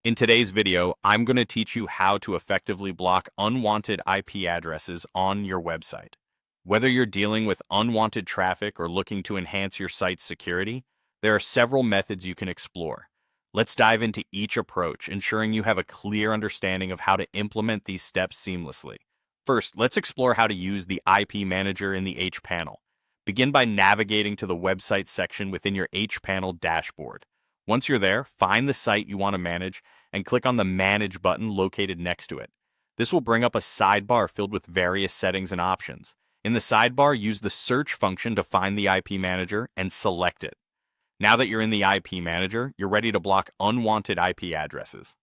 In today's video, I'm going to teach you how to effectively block unwanted IP addresses on your website. Whether you're dealing with unwanted traffic or looking to enhance your site's security, there are several methods you can explore. Let's dive into each approach, ensuring you have a clear understanding of how to implement these steps seamlessly. First, let's explore how to use the IP Manager in the hPanel. Begin by navigating to the website section within your hPanel dashboard. Once you're there, find the site you want to manage and click on the Manage button located next to it. This will bring up a sidebar filled with various settings and options. In the sidebar, use the search function to find the IP Manager and select it. Now that you're in the IP Manager, you're ready to block unwanted IP addresses.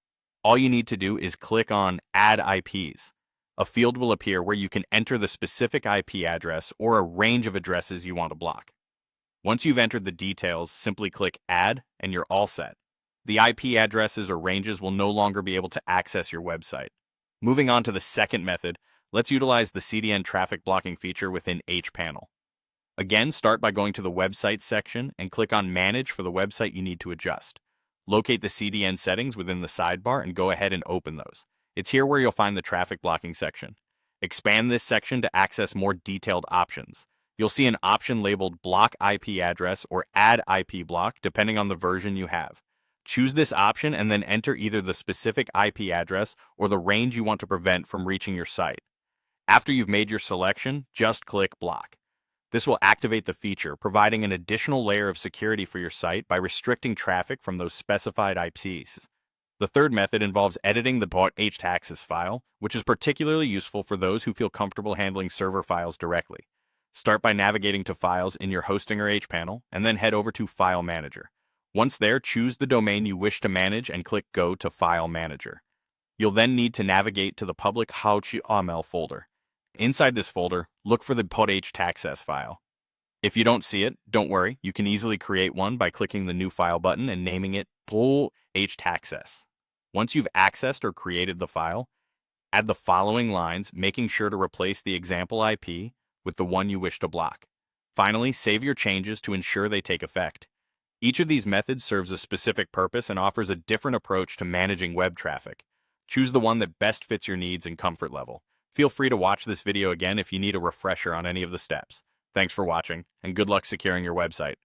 All you need to do is click on Add IPs. A field will appear where you can enter the specific IP address or a range of addresses you want to block. Once you've entered the details, simply click Add and you're all set. The IP addresses or ranges will no longer be able to access your website. Moving on to the second method, let's utilize the CDN traffic blocking feature within hPanel. Again, start by going to the website section and click on Manage for the website you need to adjust. Locate the CDN settings within the sidebar and go ahead and open those. It's here where you'll find the traffic blocking section. Expand this section to access more detailed options. You'll see an option labeled Block IP Address or Add IP Block depending on the version you have. Choose this option and then enter either the specific IP address or the range you want to prevent from reaching your site. After you've made your selection, just click Block. This will activate the feature, providing an additional layer of security for your site by restricting traffic from those specified IPs. The third method involves editing the .htaccess file, which is particularly useful for those who feel comfortable handling server files directly. Start by navigating to Files in your hosting or hPanel, and then head over to File Manager. Once there, choose the domain you wish to manage and click Go to File Manager. You'll then need to navigate to the public HTML folder. Inside this folder, look for the .htaccess file. If you don't see it, don't worry, you can easily create one by clicking the New File button and naming it .htaccess. Once you've accessed or created the file, add the following lines, making sure to replace the example IP with the one you wish to block. Finally, save your changes to ensure they take effect. Each of these methods serves a specific purpose and offers a different approach to managing web traffic. Choose the one that best fits your needs and comfort level. Feel free to watch this video again if you need a refresher on any of the steps. Thanks for watching, and good luck securing your website.